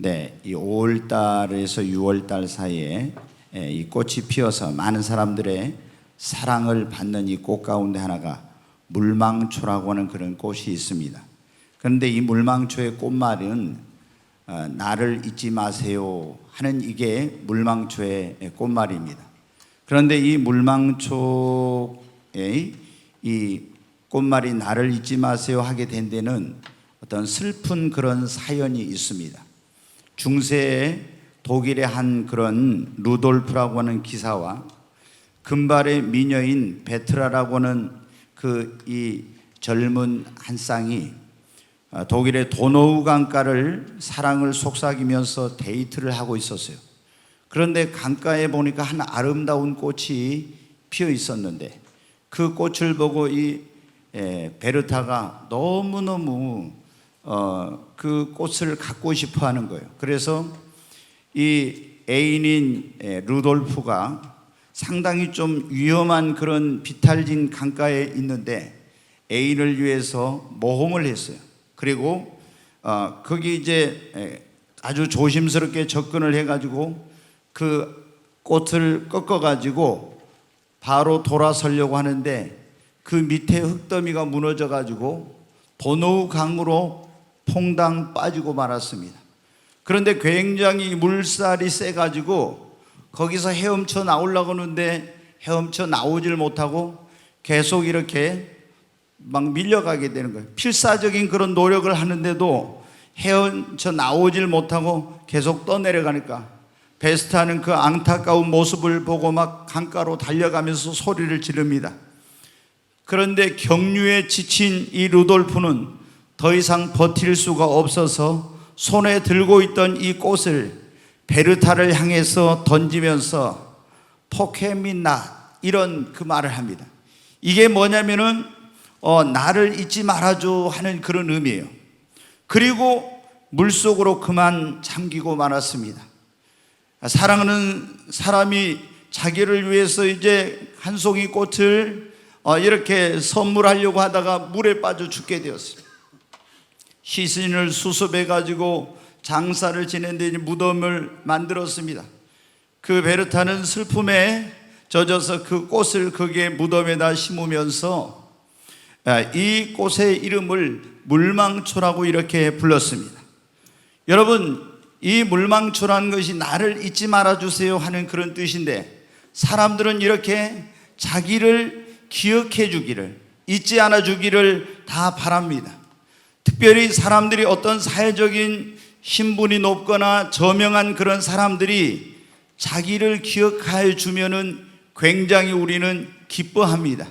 네, 이 5월달에서 6월달 사이에 이 꽃이 피어서 많은 사람들의 사랑을 받는 이 꽃 가운데 하나가 물망초라고 하는 그런 꽃이 있습니다. 그런데 이 물망초의 꽃말은 나를 잊지 마세요 하는 이게 물망초의 꽃말입니다. 그런데 이 물망초의 이 꽃말이 나를 잊지 마세요 하게 된 데는 어떤 슬픈 그런 사연이 있습니다. 중세에 독일의 한 그런 루돌프라고 하는 기사와 금발의 미녀인 베트라라고 하는 이 젊은 한 쌍이 독일의 도노우 강가를 사랑을 속삭이면서 데이트를 하고 있었어요. 그런데 강가에 보니까 한 아름다운 꽃이 피어 있었는데 그 꽃을 보고 이 베르타가 너무너무 그 꽃을 갖고 싶어 하는 거예요. 그래서 이 애인인 루돌프가 상당히 좀 위험한 그런 비탈진 강가에 있는데 애인을 위해서 모험을 했어요. 그리고 거기 이제 아주 조심스럽게 접근을 해가지고 그 꽃을 꺾어가지고 바로 돌아서려고 하는데 그 밑에 흙더미가 무너져가지고 도노우 강으로 퐁당 빠지고 말았습니다. 그런데 굉장히 물살이 세가지고 거기서 헤엄쳐 나오려고 하는데 헤엄쳐 나오질 못하고 계속 이렇게 막 밀려가게 되는 거예요. 필사적인 그런 노력을 하는데도 헤엄쳐 나오질 못하고 계속 떠내려가니까 베스타는 그 안타까운 모습을 보고 막 강가로 달려가면서 소리를 지릅니다. 그런데 경류에 지친 이 루돌프는 더 이상 버틸 수가 없어서 손에 들고 있던 이 꽃을 베르타를 향해서 던지면서 포케민나 이런 그 말을 합니다. 이게 뭐냐면은 나를 잊지 말아줘 하는 그런 의미예요. 그리고 물속으로 그만 잠기고 말았습니다. 사랑하는 사람이 자기를 위해서 이제 한 송이 꽃을 이렇게 선물하려고 하다가 물에 빠져 죽게 되었어요. 시신을 수습해 가지고 장사를 지내는데 무덤을 만들었습니다. 그 베르타는 슬픔에 젖어서 그 꽃을 거기에 무덤에다 심으면서 이 꽃의 이름을 물망초라고 이렇게 불렀습니다. 여러분, 이 물망초라는 것이 나를 잊지 말아주세요 하는 그런 뜻인데 사람들은 이렇게 자기를 기억해 주기를, 잊지 않아 주기를 다 바랍니다. 특별히 사람들이 어떤 사회적인 신분이 높거나 저명한 그런 사람들이 자기를 기억하여 주면은 굉장히 우리는 기뻐합니다.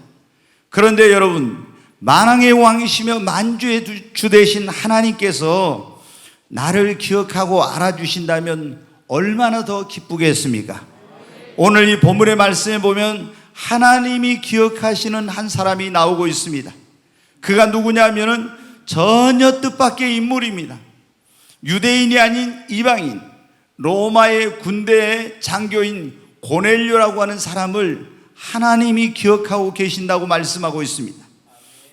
그런데 여러분, 만왕의 왕이시며 만주의 주 되신 하나님께서 나를 기억하고 알아주신다면 얼마나 더 기쁘겠습니까? 오늘 이 본문의 말씀에 보면 하나님이 기억하시는 한 사람이 나오고 있습니다. 그가 누구냐면은 전혀 뜻밖의 인물입니다. 유대인이 아닌 이방인, 로마의 군대의 장교인 고넬료라고 하는 사람을 하나님이 기억하고 계신다고 말씀하고 있습니다.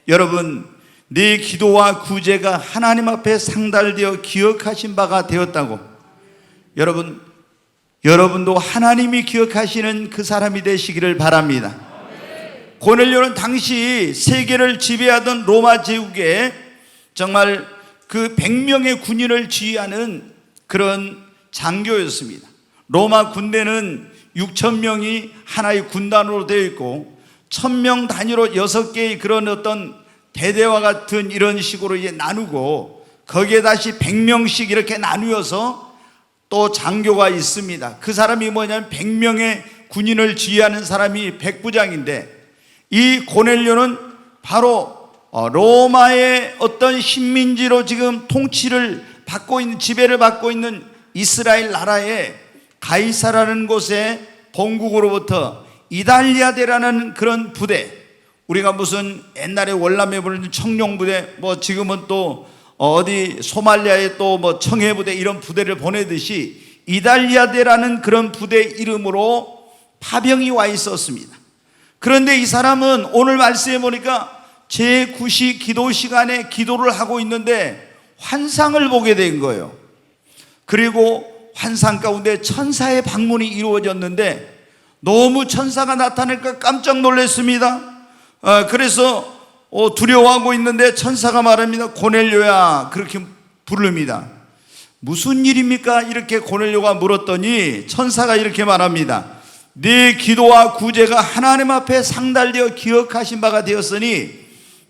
여러분, 네 기도와 구제가 하나님 앞에 상달되어 기억하신 바가 되었다고, 여러분도 하나님이 기억하시는 그 사람이 되시기를 바랍니다. 고넬료는 당시 세계를 지배하던 로마 제국에 정말 그 100명의 군인을 지휘하는 그런 장교였습니다. 로마 군대는 6,000명이 하나의 군단으로 되어 있고 1,000명 단위로 6개의 그런 어떤 대대와 같은 이런 식으로 이제 나누고 거기에 다시 100명씩 이렇게 나누어서 또 장교가 있습니다. 그 사람이 뭐냐면 100명의 군인을 지휘하는 사람이 백부장인데 이 고넬료는 바로 로마의 어떤 식민지로 지금 통치를 받고 있는, 지배를 받고 있는 이스라엘 나라의 가이사라는 곳의 본국으로부터 이달리아대라는 그런 부대, 우리가 무슨 옛날에 월남에 보는 청룡부대, 뭐 지금은 또 어디 소말리아에 또 뭐 청해부대 이런 부대를 보내듯이 이달리아대라는 그런 부대 이름으로 파병이 와 있었습니다. 그런데 이 사람은 오늘 말씀해 보니까 제9시 기도 시간에 기도를 하고 있는데 환상을 보게 된 거예요. 그리고 환상 가운데 천사의 방문이 이루어졌는데 너무 천사가 나타나니까 깜짝 놀랐습니다. 그래서 두려워하고 있는데 천사가 말합니다. 고넬료야, 그렇게 부릅니다. 무슨 일입니까? 이렇게 고넬료가 물었더니 천사가 이렇게 말합니다. 네 기도와 구제가 하나님 앞에 상달되어 기억하신 바가 되었으니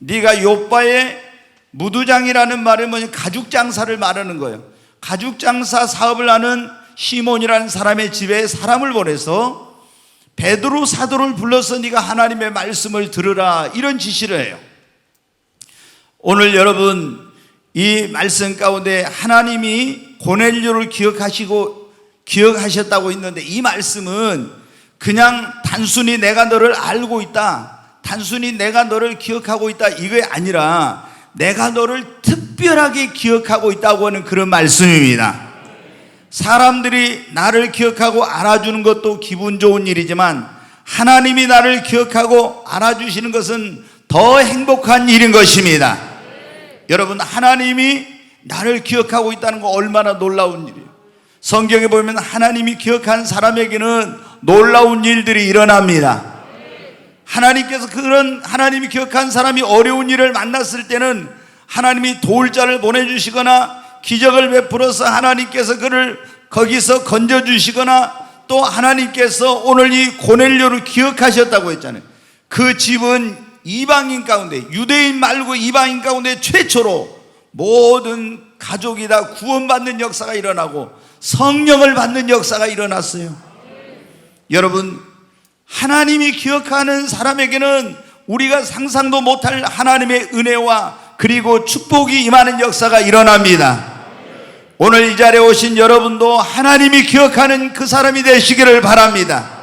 네가 요바의 무두장이라는 말은 뭐냐, 가죽장사를 말하는 거예요. 가죽장사 사업을 하는 시몬이라는 사람의 집에 사람을 보내서 베드로 사도를 불러서 네가 하나님의 말씀을 들으라, 이런 지시를 해요. 오늘 여러분, 이 말씀 가운데 하나님이 고넬료를 기억하셨다고 했는데, 이 말씀은 그냥 단순히 내가 너를 알고 있다, 단순히 내가 너를 기억하고 있다, 이게 아니라 내가 너를 특별하게 기억하고 있다고 하는 그런 말씀입니다. 사람들이 나를 기억하고 알아주는 것도 기분 좋은 일이지만 하나님이 나를 기억하고 알아주시는 것은 더 행복한 일인 것입니다. 여러분, 하나님이 나를 기억하고 있다는 거 얼마나 놀라운 일이에요. 성경에 보면 하나님이 기억한 사람에게는 놀라운 일들이 일어납니다. 하나님께서 그런 하나님이 기억한 사람이 어려운 일을 만났을 때는 하나님이 도울 자를 보내주시거나 기적을 베풀어서 하나님께서 그를 거기서 건져주시거나, 또 하나님께서 오늘 이 고넬료를 기억하셨다고 했잖아요. 그 집은 이방인 가운데, 유대인 말고 이방인 가운데 최초로 모든 가족이 다 구원받는 역사가 일어나고 성령을 받는 역사가 일어났어요. 여러분, 하나님이 기억하는 사람에게는 우리가 상상도 못할 하나님의 은혜와 그리고 축복이 임하는 역사가 일어납니다. 오늘 이 자리에 오신 여러분도 하나님이 기억하는 그 사람이 되시기를 바랍니다.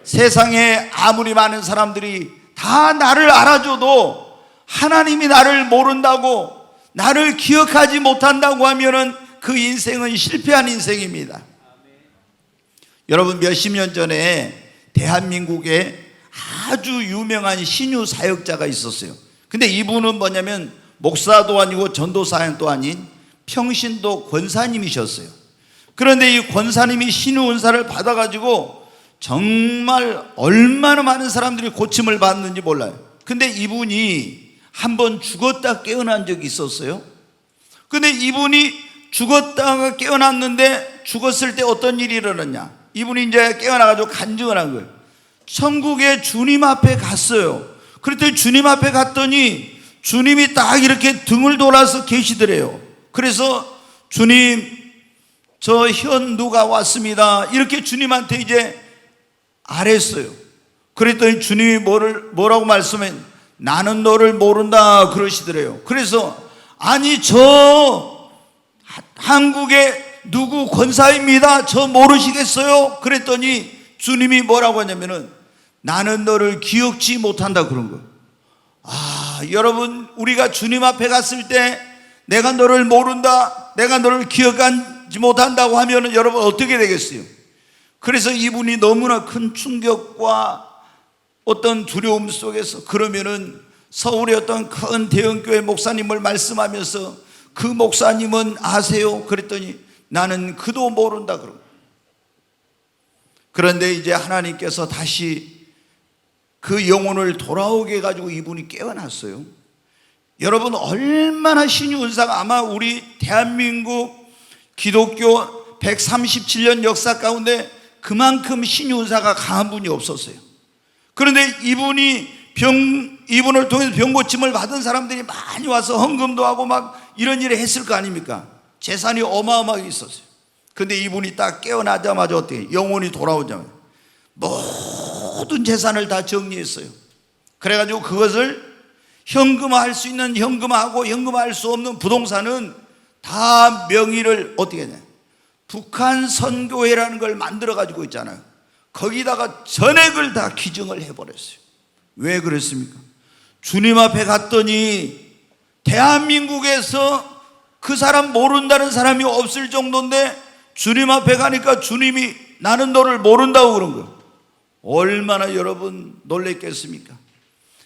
세상에 아무리 많은 사람들이 다 나를 알아줘도 하나님이 나를 모른다고, 나를 기억하지 못한다고 하면은 그 인생은 실패한 인생입니다. 여러분, 몇십 년 전에 대한민국에 아주 유명한 신유 사역자가 있었어요. 근데 이분은 뭐냐면 목사도 아니고 전도사도 아닌 평신도 권사님이셨어요. 그런데 이 권사님이 신유 은사를 받아가지고 정말 얼마나 많은 사람들이 고침을 받는지 몰라요. 근데 이분이 한번 죽었다 깨어난 적이 있었어요. 근데 이분이 죽었다가 깨어났는데, 죽었을 때 어떤 일이 일어났냐, 이분이 이제 깨어나가지고 간증을 한 거예요. 천국에 주님 앞에 갔어요. 그랬더니 주님 앞에 갔더니 주님이 딱 이렇게 등을 돌아서 계시더래요. 그래서 주님, 저 현누가 왔습니다, 이렇게 주님한테 이제 아랬어요. 그랬더니 주님이 뭐라고 말씀해? 나는 너를 모른다 그러시더래요. 그래서 아니, 저 한국의 누구 권사입니다, 저 모르시겠어요? 그랬더니 주님이 뭐라고 하냐면은 나는 너를 기억지 못한다 그런 거예요. 여러분, 우리가 주님 앞에 갔을 때 내가 너를 모른다, 내가 너를 기억하지 못한다고 하면은 여러분 어떻게 되겠어요? 그래서 이분이 너무나 큰 충격과 어떤 두려움 속에서, 그러면은 서울의 어떤 큰 대형교회 목사님을 말씀하면서 그 목사님은 아세요? 그랬더니 나는 그도 모른다 그러고. 그런데 이제 하나님께서 다시 그 영혼을 돌아오게 해가지고 이분이 깨어났어요. 여러분, 얼마나 신유 은사가, 아마 우리 대한민국 기독교 137년 역사 가운데 그만큼 신유 은사가 강한 분이 없었어요. 그런데 이분을 통해서 병고침을 받은 사람들이 많이 와서 헌금도 하고 막 이런 일을 했을 거 아닙니까? 재산이 어마어마하게 있었어요. 근데 이분이 딱 깨어나자마자 어떻게, 영혼이 돌아오자마자 모든 재산을 다 정리했어요. 그래가지고 그것을 현금화할 수 있는 현금화하고 현금화할 수 없는 부동산은 다 명의를 어떻게 했냐, 북한 선교회라는 걸 만들어 가지고 있잖아요. 거기다가 전액을 다 기증을 해버렸어요. 왜 그랬습니까? 주님 앞에 갔더니 대한민국에서 그 사람 모른다는 사람이 없을 정도인데, 주님 앞에 가니까 주님이 나는 너를 모른다고 그런 거예요. 얼마나 여러분 놀랬겠습니까?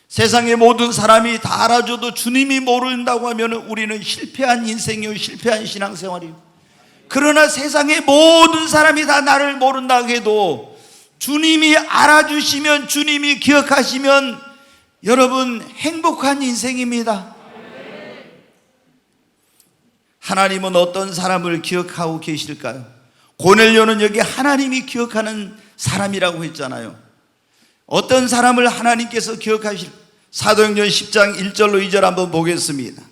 세상의 모든 사람이 다 알아줘도 주님이 모른다고 하면 우리는 실패한 인생이요, 실패한 신앙생활이에요. 그러나 세상의 모든 사람이 다 나를 모른다고 해도 주님이 알아주시면, 주님이 기억하시면 여러분 행복한 인생입니다. 하나님은 어떤 사람을 기억하고 계실까요? 고넬료는 여기 하나님이 기억하는 사람이라고 했잖아요. 어떤 사람을 하나님께서 기억하실, 사도행전 10장 1절로 2절 한번 보겠습니다.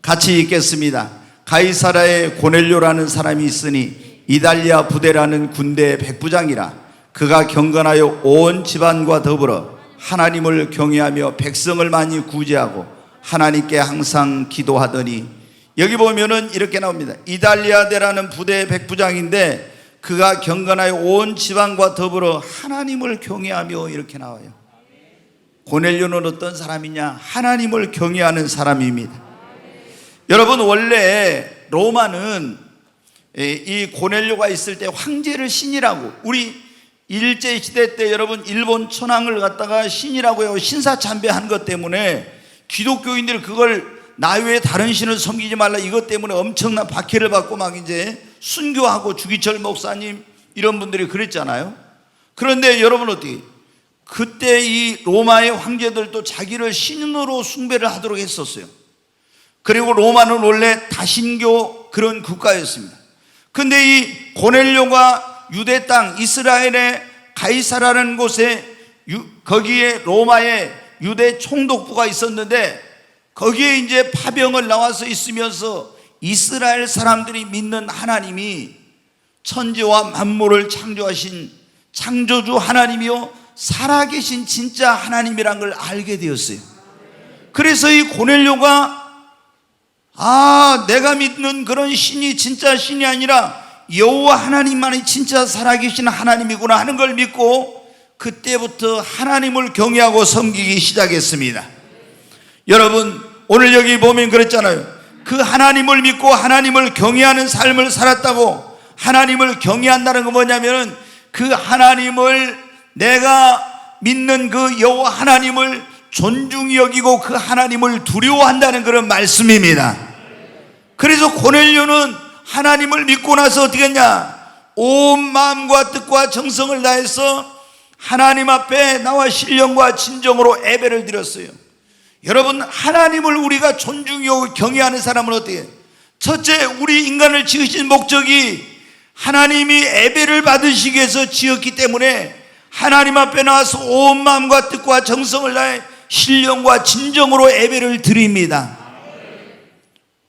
같이 읽겠습니다. 가이사라에 고넬료라는 사람이 있으니 이달리아 부대라는 군대의 백부장이라. 그가 경건하여 온 집안과 더불어 하나님을 경외하며 백성을 많이 구제하고 하나님께 항상 기도하더니, 여기 보면은 이렇게 나옵니다. 이달리아대라는 부대의 백부장인데 그가 경건하여 온 집안과 더불어 하나님을 경외하며, 이렇게 나와요. 고넬료는 어떤 사람이냐? 하나님을 경외하는 사람입니다. 여러분, 원래 로마는 이 고넬료가 있을 때 황제를 신이라고, 우리 일제시대 때 여러분 일본 천황을 갖다가 신이라고 해요. 신사참배한 것 때문에 기독교인들이 그걸 나 외에 다른 신을 섬기지 말라, 이것 때문에 엄청난 박해를 받고 막 이제 순교하고 주기철 목사님 이런 분들이 그랬잖아요. 그런데 여러분 어떻게, 그때 이 로마의 황제들도 자기를 신으로 숭배를 하도록 했었어요. 그리고 로마는 원래 다신교 그런 국가였습니다. 근데 이 고넬료가 유대 땅 이스라엘의 가이사라는 곳에 거기에 로마의 유대 총독부가 있었는데 거기에 이제 파병을 나와서 있으면서 이스라엘 사람들이 믿는 하나님이 천지와 만물을 창조하신 창조주 하나님이요 살아계신 진짜 하나님이란 걸 알게 되었어요. 그래서 이 고넬료가 내가 믿는 그런 신이 진짜 신이 아니라 여호와 하나님만이 진짜 살아계신 하나님이구나 하는 걸 믿고 그때부터 하나님을 경외하고 섬기기 시작했습니다. 여러분, 오늘 여기 보면 그랬잖아요. 그 하나님을 믿고 하나님을 경외하는 삶을 살았다고. 하나님을 경외한다는 건 뭐냐면은 그 하나님을, 내가 믿는 그 여호와 하나님을 존중히 여기고 그 하나님을 두려워한다는 그런 말씀입니다. 그래서 고넬료는 하나님을 믿고 나서 어떻게 했냐? 온 마음과 뜻과 정성을 다해서 하나님 앞에 나와 신령과 진정으로 예배를 드렸어요. 여러분, 하나님을 우리가 존중히 여기고 경외하는 사람은 어떻게 해요? 첫째, 우리 인간을 지으신 목적이 하나님이 예배를 받으시기 위해서 지었기 때문에 하나님 앞에 나와서 온 마음과 뜻과 정성을 다해 신령과 진정으로 예배를 드립니다.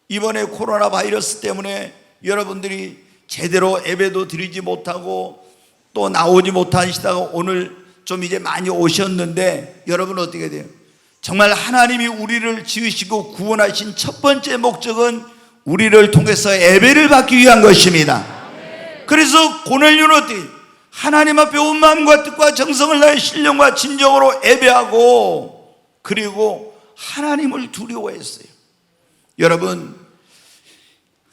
이번에 코로나 바이러스 때문에 여러분들이 제대로 예배도 드리지 못하고 또 나오지 못하시다가 오늘 좀 이제 많이 오셨는데, 여러분 어떻게 돼요? 정말 하나님이 우리를 지으시고 구원하신 첫 번째 목적은 우리를 통해서 예배를 받기 위한 것입니다. 그래서 고넬료는 어떻게, 하나님 앞에 온 마음과 뜻과 정성을 다해 신령과 진정으로 예배하고 그리고 하나님을 두려워했어요. 여러분,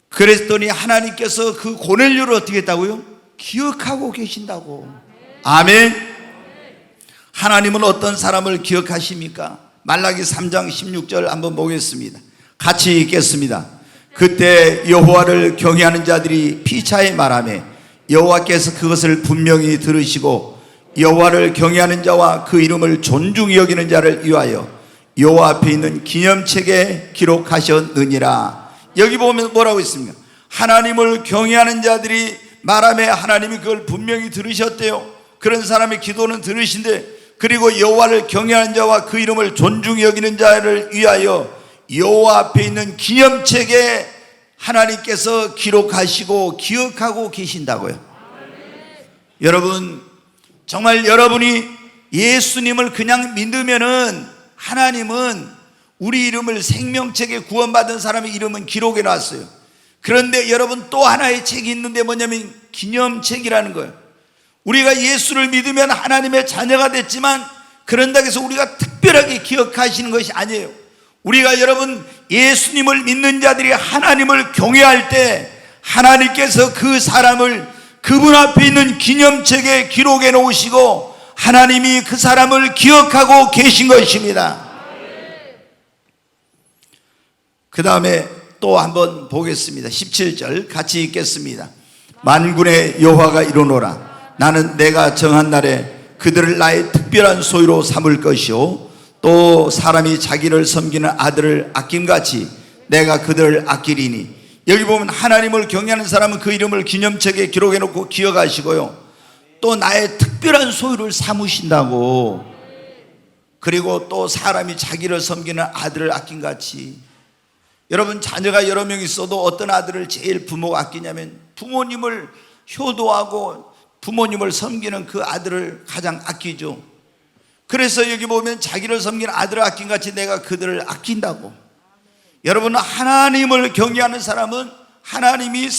그랬더니 하나님께서 그 고넬료를 어떻게 했다고요? 기억하고 계신다고. 아멘. 하나님은 어떤 사람을 기억하십니까? 말라기 3장 16절 한번 보겠습니다. 같이 읽겠습니다. 그때 여호와를 경외하는 자들이 피차에 말하며 여호와께서 그것을 분명히 들으시고 여호와를 경외하는 자와 그 이름을 존중히 여기는 자를 위하여 여호와 앞에 있는 기념책에 기록하셨느니라. 여기 보면 뭐라고 있습니까? 하나님을 경외하는 자들이 말하며 하나님이 그걸 분명히 들으셨대요. 그런 사람의 기도는 들으신데, 그리고 여호와를 경외하는 자와 그 이름을 존중히 여기는 자를 위하여 여호와 앞에 있는 기념책에 하나님께서 기록하시고 기억하고 계신다고요. 여러분, 정말 여러분이 예수님을 그냥 믿으면은 하나님은 우리 이름을 생명책에 구원받은 사람의 이름은 기록해 놨어요. 그런데 여러분, 또 하나의 책이 있는데 뭐냐면 기념책이라는 거예요. 우리가 예수를 믿으면 하나님의 자녀가 됐지만 그런다고 해서 우리가 특별하게 기억하시는 것이 아니에요. 우리가 여러분 예수님을 믿는 자들이 하나님을 경외할 때 하나님께서 그 사람을 그분 앞에 있는 기념책에 기록해 놓으시고 하나님이 그 사람을 기억하고 계신 것입니다. 그 다음에 또 한번 보겠습니다. 17절 같이 읽겠습니다. 만군의 여호와가 이르노라. 나는 내가 정한 날에 그들을 나의 특별한 소유로 삼을 것이요 또 사람이 자기를 섬기는 아들을 아낌같이 내가 그들을 아끼리니. 여기 보면 하나님을 경외하는 사람은 그 이름을 기념책에 기록해 놓고 기억하시고요, 또 나의 특별한 소유를 삼으신다고. 그리고 또 사람이 자기를 섬기는 아들을 아낌같이. 여러분, 자녀가 여러 명 있어도 어떤 아들을 제일 부모가 아끼냐면 부모님을 효도하고 부모님을 섬기는 그 아들을 가장 아끼죠. 그래서 여기 보면 자기를 섬기는 아들을 아낀같이 내가 그들을 아낀다고. 여러분, 하나님을 경외하는 사람은 하나님이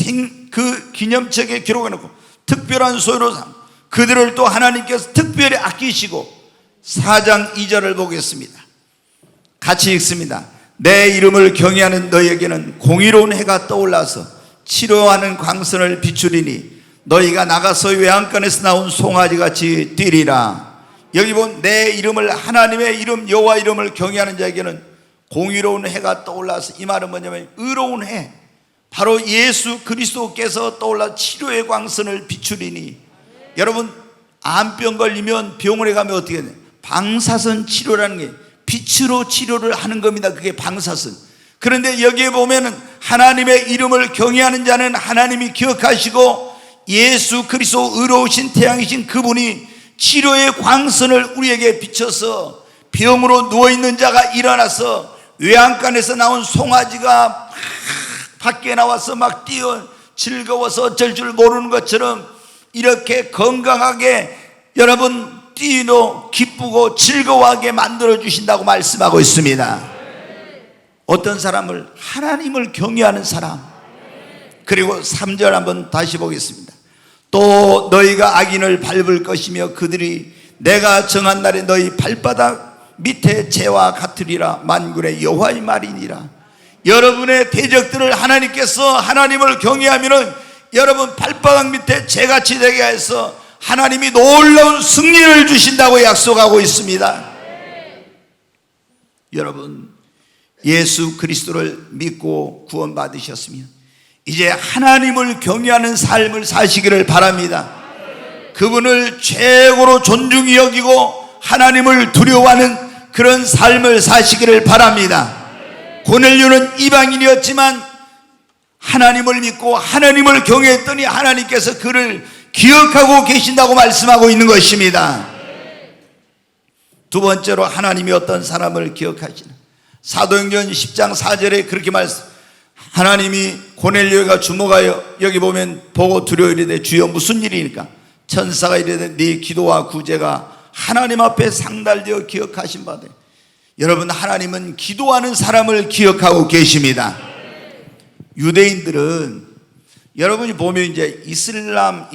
그 기념책에 기록해 놓고 특별한 소유로 삼, 그들을 또 하나님께서 특별히 아끼시고. 4장 2절을 보겠습니다. 같이 읽습니다. 내 이름을 경외하는 너에게는 공의로운 해가 떠올라서 치료하는 광선을 비추리니 너희가 나가서 외양간에서 나온 송아지같이 뛰리라. 여기 보면 내 이름을, 하나님의 이름 여호와 이름을 경외하는 자에게는 공의로운 해가 떠올라서, 이 말은 뭐냐면 의로운 해, 바로 예수 그리스도께서 떠올라 치료의 광선을 비추리니. 여러분, 암병 걸리면 병원에 가면 어떻게 해야 돼요? 방사선 치료라는 게 빛으로 치료를 하는 겁니다. 그게 방사선. 그런데 여기에 보면은 하나님의 이름을 경외하는 자는 하나님이 기억하시고 예수 그리스도 의로우신 태양이신 그분이 치료의 광선을 우리에게 비춰서 병으로 누워있는 자가 일어나서 외양간에서 나온 송아지가 밖에 나와서 막 뛰어 즐거워서 어쩔 줄 모르는 것처럼 이렇게 건강하게 여러분 뛰노 기쁘고 즐거워하게 만들어주신다고 말씀하고 있습니다. 어떤 사람을? 하나님을 경외하는 사람. 그리고 3절 한번 다시 보겠습니다. 또 너희가 악인을 밟을 것이며 그들이 내가 정한 날에 너희 발바닥 밑에 재와 같으리라. 만군의 여호와의 말이니라. 여러분의 대적들을 하나님께서 하나님을 경외하면은 여러분 발바닥 밑에 재같이 되게 해서 하나님이 놀라운 승리를 주신다고 약속하고 있습니다. 여러분, 예수 그리스도를 믿고 구원받으셨으면 이제 하나님을 경외하는 삶을 사시기를 바랍니다. 그분을 최고로 존중히 여기고 하나님을 두려워하는 그런 삶을 사시기를 바랍니다. 고넬료는 이방인이었지만 하나님을 믿고 하나님을 경외했더니 하나님께서 그를 기억하고 계신다고 말씀하고 있는 것입니다. 두 번째로 하나님이 어떤 사람을 기억하시나. 사도행전 10장 4절에 그렇게 말씀, 하나님이 고넬료가 주목하여, 여기 보면 보고 두려워 이르되 주여 무슨 일이니까. 천사가 이르되 네 기도와 구제가 하나님 앞에 상달되어 기억하신 바되. 여러분, 하나님은 기도하는 사람을 기억하고 계십니다. 유대인들은 여러분이 보면 이제 이슬람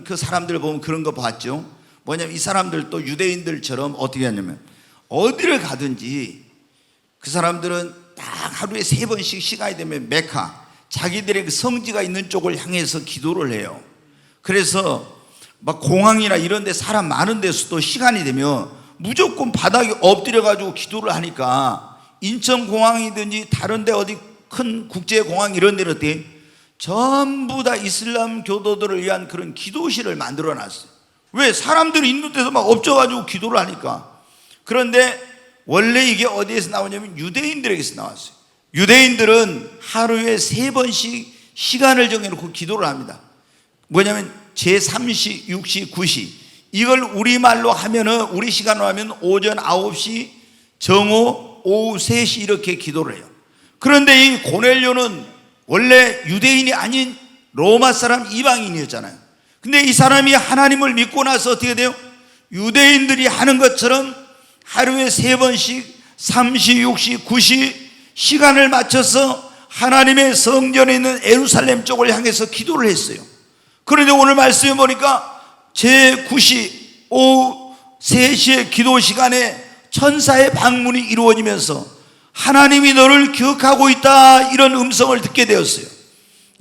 그 사람들 보면 그런 거 봤죠. 뭐냐면 이 사람들도 유대인들처럼 어떻게 하냐면 어디를 가든지 그 사람들은 딱 하루에 3번씩 시간이 되면 메카, 자기들의 그 성지가 있는 쪽을 향해서 기도를 해요. 그래서 막 공항이나 이런 데 사람 많은 데서도 시간이 되면 무조건 바닥에 엎드려 가지고 기도를 하니까 인천공항이든지 다른 데 어디 큰 국제공항 이런 데는 어때? 전부 다 이슬람 교도들을 위한 그런 기도실을 만들어 놨어요. 왜? 사람들이 있는 데서 막 엎져가지고 기도를 하니까. 그런데 원래 이게 어디에서 나오냐면 유대인들에게서 나왔어요. 유대인들은 하루에 3번씩 시간을 정해놓고 기도를 합니다. 뭐냐면 제3시, 6시, 9시. 이걸 우리말로 하면은, 우리 시간으로 하면 오전 9시, 정오, 오후 3시 이렇게 기도를 해요. 그런데 이 고넬료는 원래 유대인이 아닌 로마 사람 이방인이었잖아요. 근데 이 사람이 하나님을 믿고 나서 어떻게 돼요? 유대인들이 하는 것처럼 하루에 3번씩 3시, 6시, 9시 시간을 맞춰서 하나님의 성전에 있는 예루살렘 쪽을 향해서 기도를 했어요. 그런데 오늘 말씀해 보니까 제9시 오후 3시의 기도 시간에 천사의 방문이 이루어지면서 하나님이 너를 기억하고 있다, 이런 음성을 듣게 되었어요.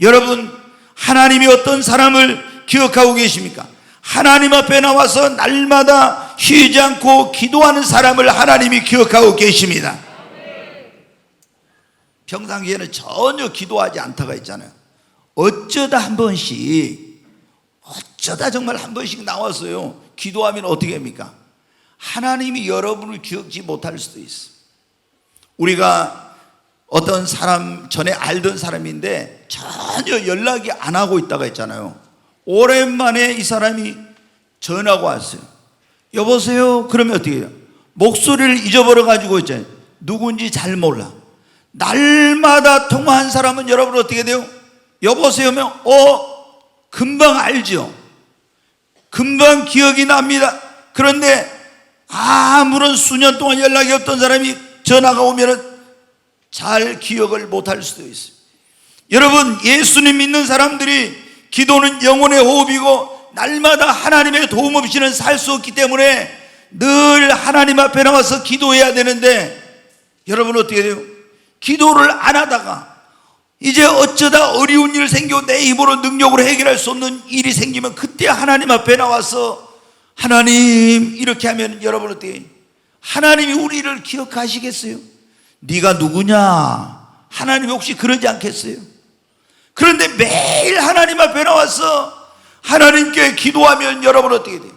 여러분, 하나님이 어떤 사람을 기억하고 계십니까? 하나님 앞에 나와서 날마다 쉬지 않고 기도하는 사람을 하나님이 기억하고 계십니다. 경상기에는 전혀 기도하지 않다가 있잖아요. 어쩌다 한 번씩, 어쩌다 정말 한 번씩 나왔어요. 기도하면 어떻게 합니까? 하나님이 여러분을 기억지 못할 수도 있어요. 우리가 어떤 사람, 전에 알던 사람인데 전혀 연락이 안 하고 있다가 있잖아요. 오랜만에 이 사람이 전화가 왔어요. 여보세요? 그러면 어떻게 해요? 목소리를 잊어버려가지고 있잖아요. 누군지 잘 몰라. 날마다 통화한 사람은 여러분 어떻게 돼요? 여보세요 하면 금방 알죠. 금방 기억이 납니다. 그런데 아무런 수년 동안 연락이 없던 사람이 전화가 오면 잘 기억을 못할 수도 있어요. 여러분, 예수님 믿는 사람들이 기도는 영혼의 호흡이고 날마다 하나님의 도움 없이는 살 수 없기 때문에 늘 하나님 앞에 나와서 기도해야 되는데, 여러분 어떻게 돼요? 기도를 안 하다가 이제 어쩌다 어려운 일 생기고 내 힘으로 능력으로 해결할 수 없는 일이 생기면 그때 하나님 앞에 나와서 하나님 이렇게 하면 여러분 어떻게 해요? 하나님이 우리를 기억하시겠어요? 네가 누구냐? 하나님이 혹시 그러지 않겠어요? 그런데 매일 하나님 앞에 나와서 하나님께 기도하면 여러분 어떻게 돼요?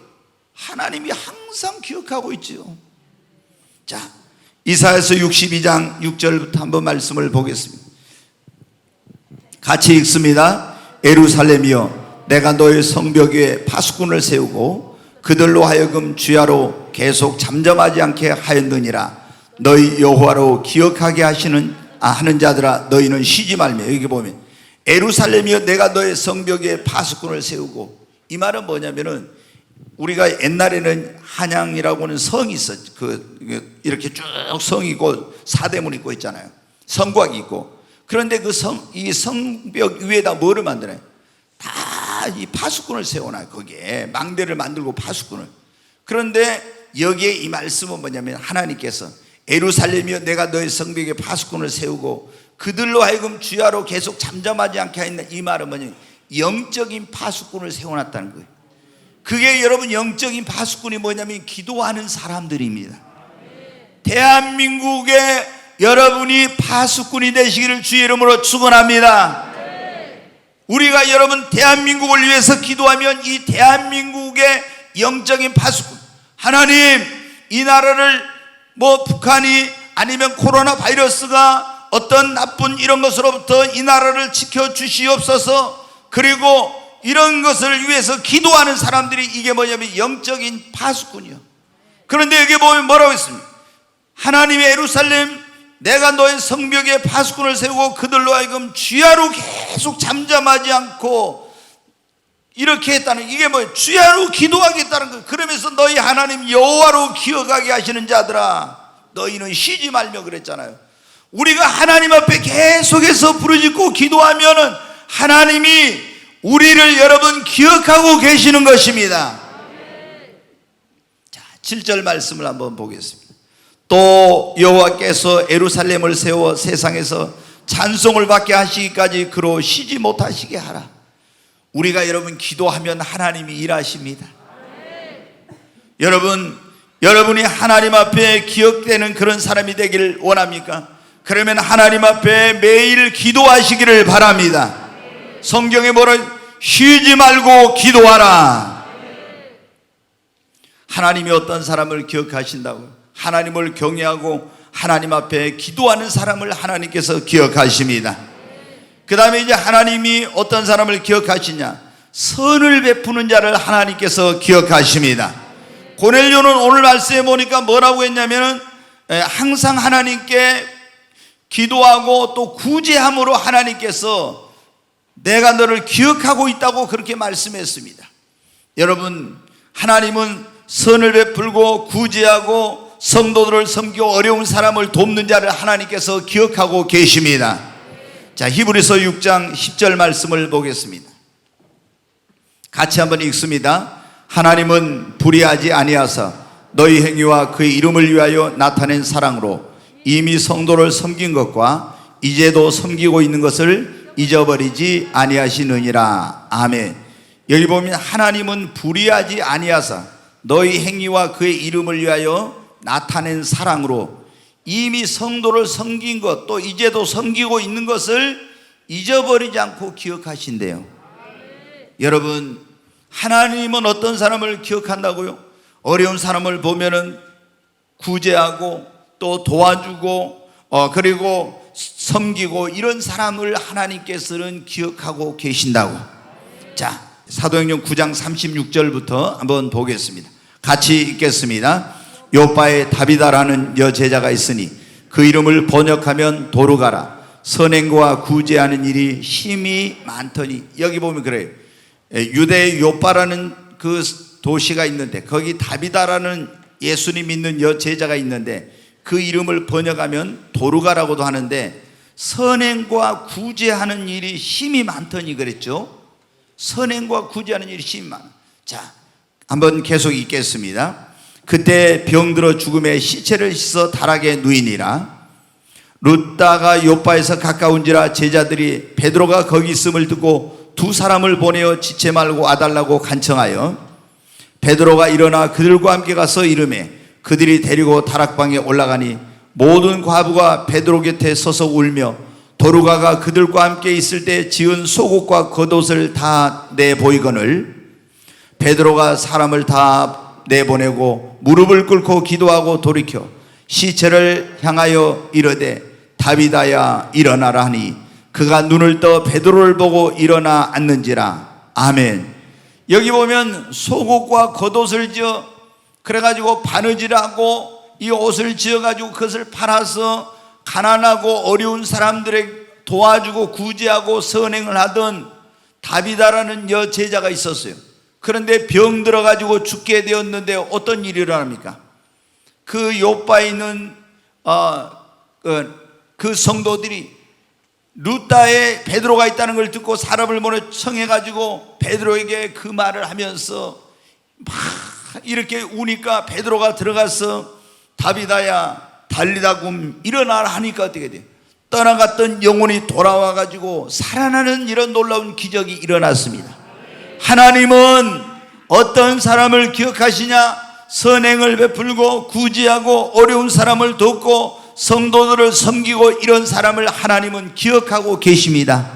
하나님이 항상 기억하고 있죠. 자, 이사야서 62장 6절부터 한번 말씀을 보겠습니다. 같이 읽습니다. 예루살렘이여, 내가 너의 성벽 위에 파수꾼을 세우고 그들로 하여금 주야로 계속 잠잠하지 않게 하였느니라. 너희 여호와로 기억하게 하는 자들아, 너희는 쉬지 말며. 여기 보면 예루살렘이여, 내가 너의 성벽 위에 파수꾼을 세우고, 이 말은 뭐냐면은 우리가 옛날에는 한양이라고 하는 성이 있었죠. 이렇게 쭉 성이 있고 사대문 있고 있잖아요. 성곽이 있고. 그런데 이 성벽 위에다 뭐를 만드나요? 다 이 파수꾼을 세워놔요. 거기에 망대를 만들고 파수꾼을. 그런데 여기에 이 말씀은 뭐냐면 하나님께서 예루살렘이여, 내가 너의 성벽에 파수꾼을 세우고 그들로 하여금 주야로 계속 잠잠하지 않게 하였다. 이 말은 뭐냐면 영적인 파수꾼을 세워놨다는 거예요. 그게 여러분, 영적인 파수꾼이 뭐냐면 기도하는 사람들입니다. 대한민국에 여러분이 파수꾼이 되시기를 주의 이름으로 축원합니다. 우리가 여러분 대한민국을 위해서 기도하면 이 대한민국의 영적인 파수꾼, 하나님 이 나라를 북한이 아니면 코로나 바이러스가 어떤 나쁜 이런 것으로부터 이 나라를 지켜주시옵소서. 그리고 이런 것을 위해서 기도하는 사람들이 이게 뭐냐면 영적인 파수꾼이요. 그런데 여기 보면 뭐라고 했습니까? 하나님의 예루살렘, 내가 너의 성벽에 파수꾼을 세우고 그들로 하여금 주야로 계속 잠잠하지 않고 이렇게 했다는, 이게 뭐예요? 주야로 기도하겠다는 거예요. 그러면서 너희 하나님 여호와로 기억하게 하시는 자들아, 너희는 쉬지 말며 그랬잖아요. 우리가 하나님 앞에 계속해서 부르짖고 기도하면은 하나님이 우리를 여러분 기억하고 계시는 것입니다. 자, 7절 말씀을 한번 보겠습니다. 또 여호와께서 예루살렘을 세워 세상에서 찬송을 받게 하시기까지 그로 쉬지 못하시게 하라. 우리가 여러분 기도하면 하나님이 일하십니다. 여러분이 하나님 앞에 기억되는 그런 사람이 되기를 원합니까? 그러면 하나님 앞에 매일 기도하시기를 바랍니다. 성경에 뭐라, 쉬지 말고 기도하라. 하나님이 어떤 사람을 기억하신다고요? 하나님을 경외하고 하나님 앞에 기도하는 사람을 하나님께서 기억하십니다. 그 다음에 이제 하나님이 어떤 사람을 기억하시냐? 선을 베푸는 자를 하나님께서 기억하십니다. 고넬료는 오늘 말씀에 보니까 뭐라고 했냐면은 항상 하나님께 기도하고 또 구제함으로 하나님께서 내가 너를 기억하고 있다고 그렇게 말씀했습니다. 여러분, 하나님은 선을 베풀고 구제하고 성도들을 섬기고 어려운 사람을 돕는 자를 하나님께서 기억하고 계십니다. 자, 히브리서 6장 10절 말씀을 보겠습니다. 같이 한번 읽습니다. 하나님은 불의하지 아니하사 너희 행위와 그의 이름을 위하여 나타낸 사랑으로 이미 성도를 섬긴 것과 이제도 섬기고 있는 것을 잊어버리지 아니하시느니라. 아멘. 여기 보면 하나님은 불의하지 아니하사 너희 행위와 그의 이름을 위하여 나타낸 사랑으로 이미 성도를 섬긴 것, 또 이제도 섬기고 있는 것을 잊어버리지 않고 기억하신대요. 여러분, 하나님은 어떤 사람을 기억한다고요? 어려운 사람을 보면은 구제하고 또 도와주고 그리고 섬기고, 이런 사람을 하나님께서는 기억하고 계신다고. 자, 사도행전 9장 36절부터 한번 보겠습니다. 같이 읽겠습니다. 요빠에 다비다라는 여제자가 있으니 그 이름을 번역하면 도르가라. 선행과 구제하는 일이 힘이 많더니. 여기 보면 그래요. 유대의 요빠라는 그 도시가 있는데 거기 다비다라는 예수님 믿는 여제자가 있는데 그 이름을 번역하면 도르가라고도 하는데, 선행과 구제하는 일이 힘이 많더니 그랬죠. 선행과 구제하는 일이 힘이 많아. 자, 한번 계속 읽겠습니다. 그때 병들어 죽음에 시체를 씻어 다락에 누이니라. 룻다가 요빠에서 가까운지라 제자들이 베드로가 거기 있음을 듣고 두 사람을 보내어 지체 말고 와달라고 간청하여 베드로가 일어나 그들과 함께 가서 이르매 그들이 데리고 다락방에 올라가니 모든 과부가 베드로 곁에 서서 울며 도르가가 그들과 함께 있을 때 지은 속옷과 겉옷을 다 내보이거늘 베드로가 사람을 다 내보내고 무릎을 꿇고 기도하고 돌이켜 시체를 향하여 이르되 다비다야 일어나라 하니 그가 눈을 떠 베드로를 보고 일어나 앉는지라. 아멘. 여기 보면 속옷과 겉옷을 지어 그래가지고 바느질하고 이 옷을 지어가지고 그것을 팔아서 가난하고 어려운 사람들에게 도와주고 구제하고 선행을 하던 다비다라는 여제자가 있었어요. 그런데 병 들어가지고 죽게 되었는데 어떤 일이 일어납니까? 그 요빠에 있는 그 성도들이 룻다에 베드로가 있다는 걸 듣고 사람을 보내 청해가지고 베드로에게 그 말을 하면서 막 이렇게 우니까 베드로가 들어가서 다비다야 달리다굼 일어나라 하니까 어떻게 돼요? 떠나갔던 영혼이 돌아와가지고 살아나는 이런 놀라운 기적이 일어났습니다. 하나님은 어떤 사람을 기억하시냐? 선행을 베풀고 구제하고 어려운 사람을 돕고 성도들을 섬기고 이런 사람을 하나님은 기억하고 계십니다.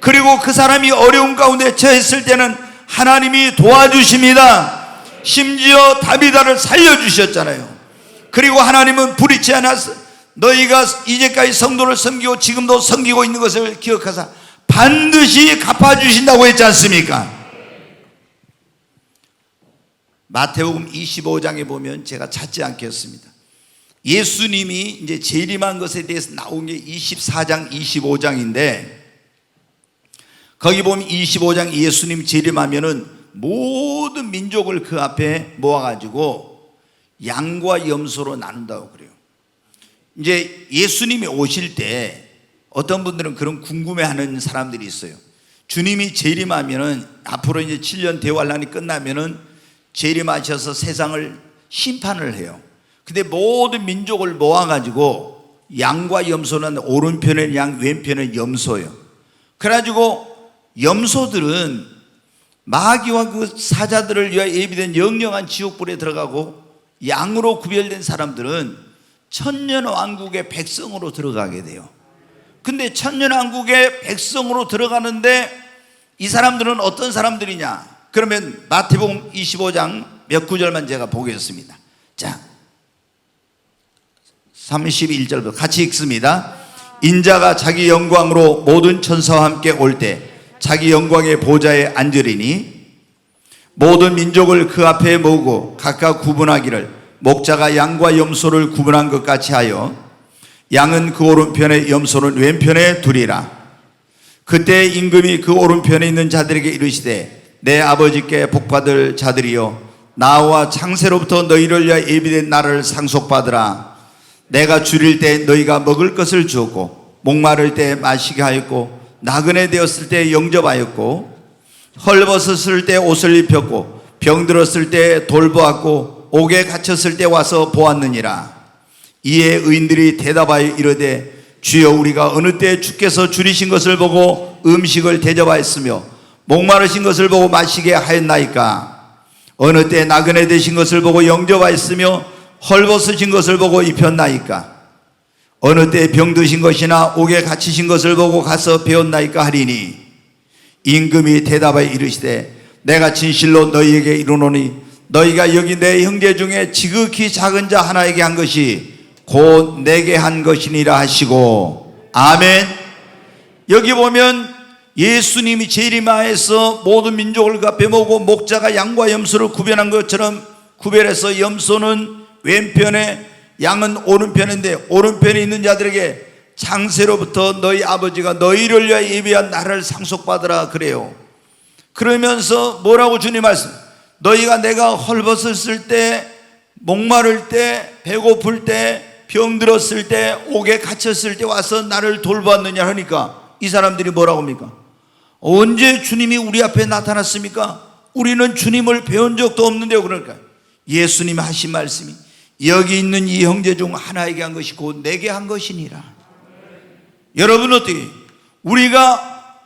그리고 그 사람이 어려운 가운데 처했을 때는 하나님이 도와주십니다. 심지어 다비다를 살려주셨잖아요. 그리고 하나님은 불의치 않아서 너희가 이제까지 성도를 섬기고 지금도 섬기고 있는 것을 기억하사 반드시 갚아주신다고 했지 않습니까? 마태복음 25장에 보면 제가 찾지 않겠습니다. 예수님이 이제 재림한 것에 대해서 나온 게 24장, 25장인데 거기 보면 25장 예수님 재림하면은 모든 민족을 그 앞에 모아가지고 양과 염소로 나눈다고 그래요. 이제 예수님이 오실 때 어떤 분들은 그런 궁금해하는 사람들이 있어요. 주님이 재림하면은 앞으로 이제 7년 대환란이 끝나면은 재림하셔서 세상을 심판을 해요. 근데 모든 민족을 모아가지고 양과 염소는 오른편에 양, 왼편에 염소예요. 그래가지고 염소들은 마귀와 그 사자들을 위하여 예비된 영영한 지옥불에 들어가고 양으로 구별된 사람들은 천년왕국의 백성으로 들어가게 돼요. 근데 천년왕국의 백성으로 들어가는데 이 사람들은 어떤 사람들이냐? 그러면 마태복음 25장 몇 구절만 제가 보겠습니다. 자, 31절부터 같이 읽습니다. 인자가 자기 영광으로 모든 천사와 함께 올 때 자기 영광의 보좌에 앉으리니 모든 민족을 그 앞에 모으고 각각 구분하기를 목자가 양과 염소를 구분한 것 같이 하여 양은 그 오른편에 염소는 왼편에 두리라. 그때 임금이 그 오른편에 있는 자들에게 이르시되 내 아버지께 복받을 자들이여 나와 창세로부터 너희를 위하여 예비된 나라를 상속받으라. 내가 줄일 때 너희가 먹을 것을 주었고 목마를 때 마시게 하였고 나그네 되었을 때 영접하였고 헐벗었을 때 옷을 입혔고 병들었을 때 돌보았고 옥에 갇혔을 때 와서 보았느니라. 이에 의인들이 대답하여 이르되 주여 우리가 어느 때 주께서 줄이신 것을 보고 음식을 대접하였으며 목마르신 것을 보고 마시게 하였나이까? 어느 때 나그네 되신 것을 보고 영접하였으며 헐벗으신 것을 보고 입혔나이까? 어느 때 병드신 것이나 옥에 갇히신 것을 보고 가서 배웠나이까 하리니 임금이 대답하여 이르시되 내가 진실로 너희에게 이르노니 너희가 여기 내 형제 중에 지극히 작은 자 하나에게 한 것이 곧 내게 한 것이니라 하시고. 아멘. 여기 보면 예수님이 재림하에서 모든 민족을 빼모으고 목자가 양과 염소를 구별한 것처럼 구별해서 염소는 왼편에 양은 오른편인데 오른편에 있는 자들에게 창세로부터 너희 아버지가 너희를 위하여 예비한 나라를 상속받으라 그래요. 그러면서 뭐라고 주님 말씀, 너희가 내가 헐벗었을 때, 목마를 때, 배고플 때, 병들었을 때, 옥에 갇혔을 때 와서 나를 돌보았느냐 하니까 이 사람들이 뭐라고 합니까? 언제 주님이 우리 앞에 나타났습니까? 우리는 주님을 배운 적도 없는데요. 그러니까 예수님이 하신 말씀이 여기 있는 이 형제 중 하나에게 한 것이 곧 내게 한 것이니라. 여러분 어떻게 우리가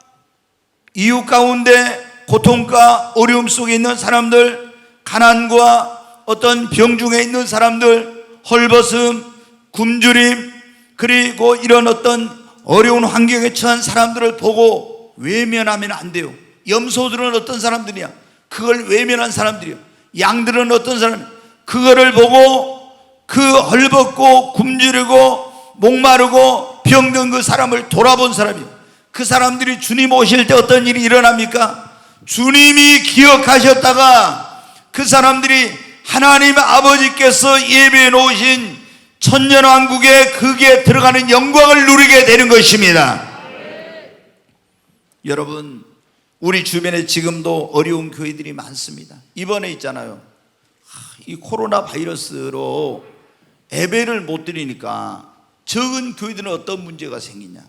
이웃 가운데 고통과 어려움 속에 있는 사람들, 가난과 어떤 병 중에 있는 사람들, 헐벗음, 굶주림, 그리고 이런 어떤 어려운 환경에 처한 사람들을 보고 외면하면 안 돼요. 염소들은 어떤 사람들이야? 그걸 외면한 사람들이야. 양들은 어떤 사람? 그거를 보고 그 헐벗고 굶주리고 목마르고 병든 그 사람을 돌아본 사람이에요. 그 사람들이 주님 오실 때 어떤 일이 일어납니까? 주님이 기억하셨다가 그 사람들이 하나님 아버지께서 예배해 놓으신 천년왕국의 거기에 들어가는 영광을 누리게 되는 것입니다. 여러분, 우리 주변에 지금도 어려운 교회들이 많습니다. 이번에 있잖아요, 이 코로나 바이러스로 예배를 못 드리니까 적은 교회들은 어떤 문제가 생기냐,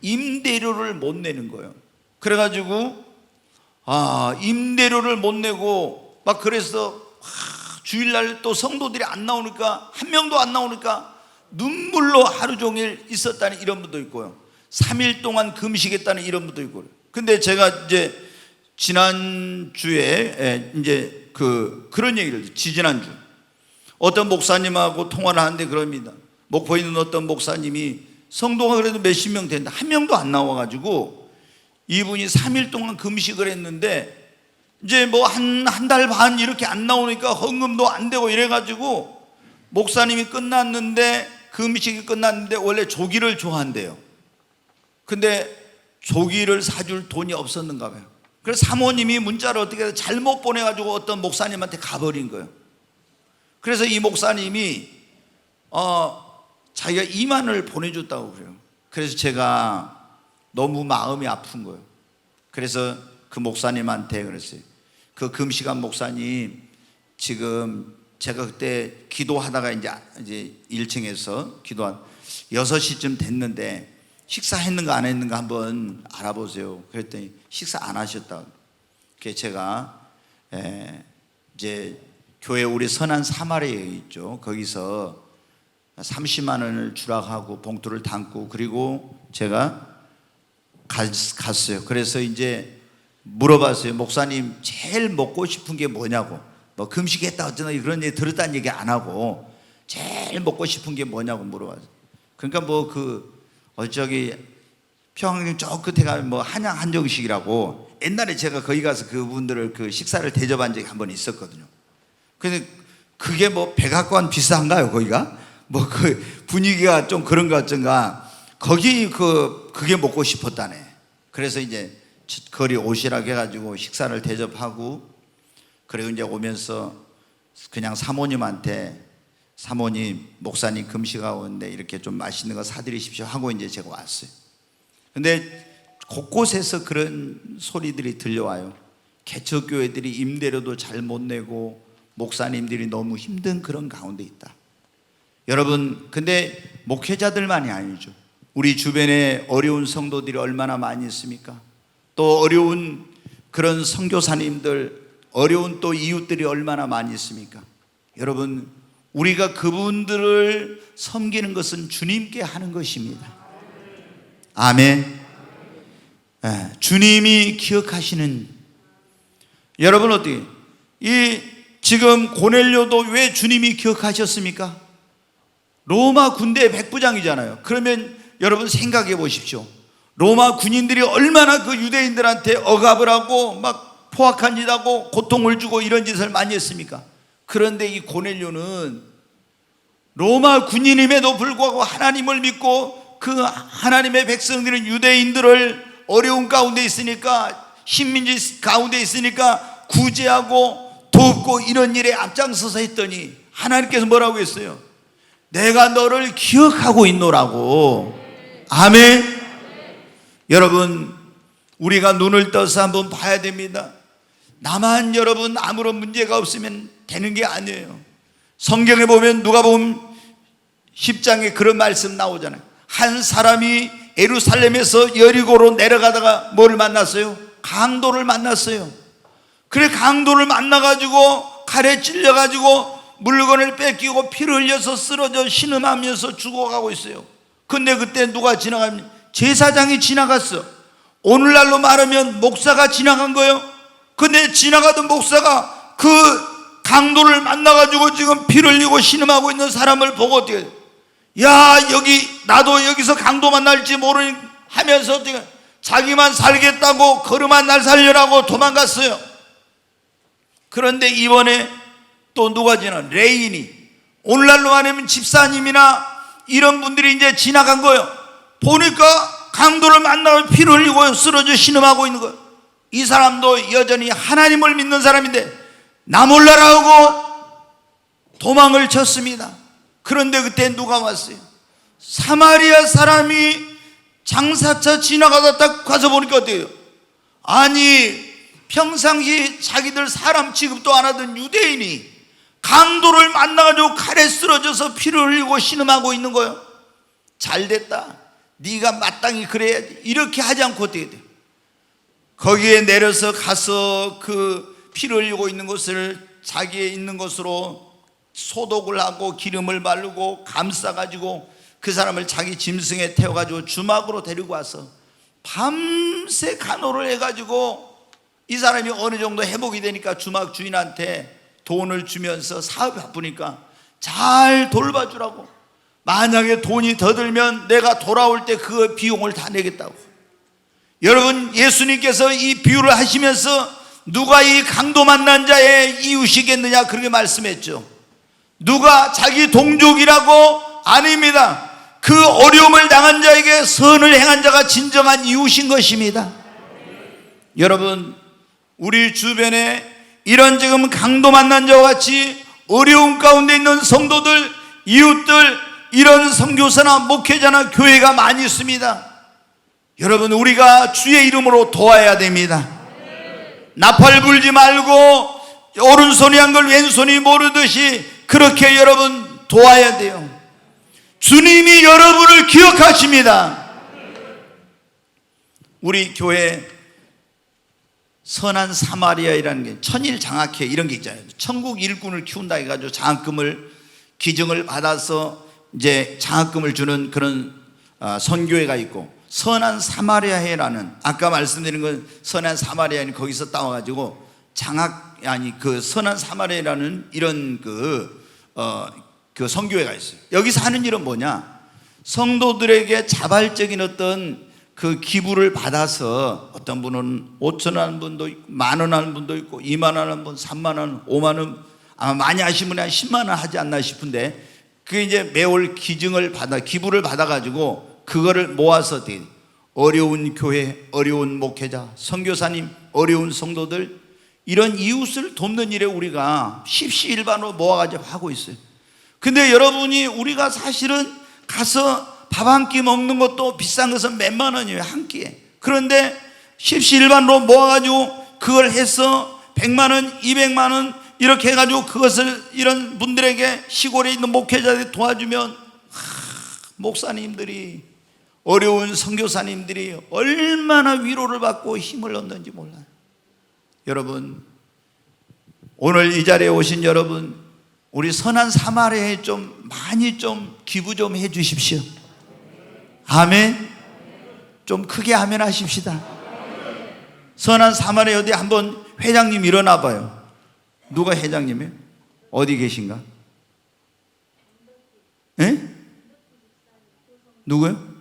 임대료를 못 내는 거예요. 그래가지고 임대료를 못 내고 막 그래서 주일날 또 성도들이 안 나오니까, 한 명도 안 나오니까 눈물로 하루 종일 있었다는 이런 분도 있고요, 3일 동안 금식했다는 이런 분도 있고요. 근데 제가 이제 지난주에 이제 그런 얘기를, 지지난주 어떤 목사님하고 통화를 하는데 그럽니다. 목포에 있는 어떤 목사님이 성도가 그래도 몇십 명 되는데 한 명도 안 나와가지고 이분이 3일 동안 금식을 했는데 이제 뭐 한 달 반 이렇게 안 나오니까 헌금도 안 되고 이래가지고 목사님이 끝났는데, 금식이 끝났는데 원래 조기를 좋아한대요. 근데 조기를 사줄 돈이 없었는가 봐요. 그래서 사모님이 문자를 어떻게 해서 잘못 보내가지고 어떤 목사님한테 가버린 거예요. 그래서 이 목사님이 자기가 2만을 보내줬다고 그래요. 그래서 제가 너무 마음이 아픈 거예요. 그래서 그 목사님한테 그랬어요. 그 금식한 목사님, 지금 제가 그때 기도하다가 이제 1층에서 기도한 6시쯤 됐는데 식사했는가 안 했는가 한번 알아보세요. 그랬더니 식사 안 하셨다고. 그래서 제가 이제 교회 우리 선한 사마리아 있죠. 거기서 30만 원을 주락하고 봉투를 담고, 그리고 제가 갔어요. 그래서 이제 물어봤어요. 목사님 제일 먹고 싶은 게 뭐냐고. 뭐 금식했다 어쩌나 그런 얘기 들었다는 얘기 안 하고 제일 먹고 싶은 게 뭐냐고 물어봤어요. 그러니까 뭐 저기 평양 저 끝에 가면 뭐 한양 한정식이라고, 옛날에 제가 거기 가서 그분들을 그 식사를 대접한 적이 한 번 있었거든요. 근데 그게 뭐 백악관 비슷한가요 거기가? 뭐 그 분위기가 좀 그런 것 같은가. 거기 그게 먹고 싶었다네. 그래서 이제 거리 오시라고 해가지고 식사를 대접하고, 그리고 이제 오면서 그냥 사모님한테, 사모님 목사님 금식하고 있는데 이렇게 좀 맛있는 거 사드리십시오 하고 이제 제가 왔어요. 근데 곳곳에서 그런 소리들이 들려와요. 개척교회들이 임대료도 잘 못 내고 목사님들이 너무 힘든 그런 가운데 있다. 여러분, 근데 목회자들만이 아니죠. 우리 주변에 어려운 성도들이 얼마나 많이 있습니까? 또 어려운 그런 선교사님들, 어려운 또 이웃들이 얼마나 많이 있습니까? 여러분, 우리가 그분들을 섬기는 것은 주님께 하는 것입니다. 아멘. 주님이 기억하시는, 여러분 어떻게, 지금 고넬료도 왜 주님이 기억하셨습니까? 로마 군대 백부장이잖아요. 그러면 여러분 생각해 보십시오. 로마 군인들이 얼마나 그 유대인들한테 억압을 하고 막 포악한 짓 하고 고통을 주고 이런 짓을 많이 했습니까? 그런데 이 고넬료는 로마 군인임에도 불구하고 하나님을 믿고 그 하나님의 백성들은 유대인들을 어려운 가운데 있으니까, 식민지 가운데 있으니까 구제하고 돕고 이런 일에 앞장서서 했더니 하나님께서 뭐라고 했어요? 내가 너를 기억하고 있노라고. 아멘. 여러분, 우리가 눈을 떠서 한번 봐야 됩니다. 나만 여러분 아무런 문제가 없으면 되는 게 아니에요. 성경에 보면 누가복음 10장에 그런 말씀 나오잖아요. 한 사람이 예루살렘에서 여리고로 내려가다가 뭐를 만났어요? 강도를 만났어요. 그래, 강도를 만나가지고 칼에 찔려가지고 물건을 뺏기고 피를 흘려서 쓰러져 신음하면서 죽어가고 있어요. 근데 그때 누가 지나가면 제사장이 지나갔어. 오늘날로 말하면 목사가 지나간 거예요. 근데 지나가던 목사가 그 강도를 만나가지고 지금 피를 흘리고 신음하고 있는 사람을 보고 어떻게 해요? 야, 여기 나도 여기서 강도 만날지 모르니 하면서 어떻게 자기만 살겠다고 걸음한 날 살려라고 도망갔어요. 그런데 이번에 또 누가 지나? 레인이, 오늘날로 말하면 집사님이나 이런 분들이 이제 지나간 거예요. 보니까 강도를 만나면 피를 흘리고 쓰러져 신음하고 있는 거예요. 이 사람도 여전히 하나님을 믿는 사람인데 나 몰라라 하고 도망을 쳤습니다. 그런데 그때 누가 왔어요? 사마리아 사람이 장사차 지나가다 딱 가서 보니까 어때요? 아니, 평상시 자기들 사람 취급도 안 하던 유대인이 강도를 만나가지고 칼에 쓰러져서 피를 흘리고 신음하고 있는 거예요. 잘됐다, 네가 마땅히 그래야지. 이렇게 하지 않고 어떻게 돼요? 거기에 내려서 가서 그 피를 흘리고 있는 것을 자기의 있는 것으로 소독을 하고 기름을 바르고 감싸가지고 그 사람을 자기 짐승에 태워가지고 주막으로 데리고 와서 밤새 간호를 해가지고 이 사람이 어느 정도 회복이 되니까 주막 주인한테 돈을 주면서 사업이 바쁘니까 잘 돌봐주라고. 만약에 돈이 더 들면 내가 돌아올 때 그 비용을 다 내겠다고. 여러분, 예수님께서 이 비유를 하시면서 누가 이 강도 만난 자의 이웃이겠느냐 그렇게 말씀했죠. 누가 자기 동족이라고? 아닙니다. 그 어려움을 당한 자에게 선을 행한 자가 진정한 이웃인 것입니다. 여러분, 우리 주변에 이런 지금 강도 만난 자와 같이 어려움 가운데 있는 성도들, 이웃들, 이런 선교사나 목회자나 교회가 많이 있습니다. 여러분, 우리가 주의 이름으로 도와야 됩니다. 나팔 불지 말고 오른손이 한 걸 왼손이 모르듯이 그렇게 여러분 도와야 돼요. 주님이 여러분을 기억하십니다. 우리 교회 선한 사마리아이라는 게 천일장학회 이런 게 있잖아요. 천국 일꾼을 키운다 해가지고 장학금을 기증을 받아서 이제 장학금을 주는 그런 선교회가 있고, 선한 사마리아회라는, 아까 말씀드린 건 선한 사마리아인 거기서 따와가지고 그 선한 사마리아라는 이런 그 선교회가 있어요. 여기서 하는 일은 뭐냐? 성도들에게 자발적인 어떤 그 기부를 받아서, 어떤 분은 5천 원 하는 분도 있고, 10,000원 하는 분도 있고, 2만 원 하는 분, 3만 원, 5만 원, 아마 많이 하신 분이 한 10만 원 하지 않나 싶은데, 그게 이제 매월 기부를 받아가지고 그거를 모아서 어려운 교회, 어려운 목회자, 선교사님, 어려운 성도들, 이런 이웃을 돕는 일에 우리가 십시일반으로 모아가지고 하고 있어요. 근데 여러분이, 우리가 사실은 가서 밥 한 끼 먹는 것도 비싼 것은 몇만 원이에요, 한 끼에. 그런데 십시일반으로 모아가지고 그걸 해서 100만 원, 200만 원 이렇게 해가지고 그것을 이런 분들에게, 시골에 있는 목회자들이 도와주면 목사님들이, 어려운 선교사님들이 얼마나 위로를 받고 힘을 얻는지 몰라요. 여러분, 오늘 이 자리에 오신 여러분, 우리 선한 사마리아에 좀 많이 좀 기부 좀 해 주십시오. 아멘. 좀 크게 아멘 하십시다. 선한 사마리아 어디 한번 회장님 일어나 봐요. 누가 회장님이에요? 어디 계신가? 예? 누구요?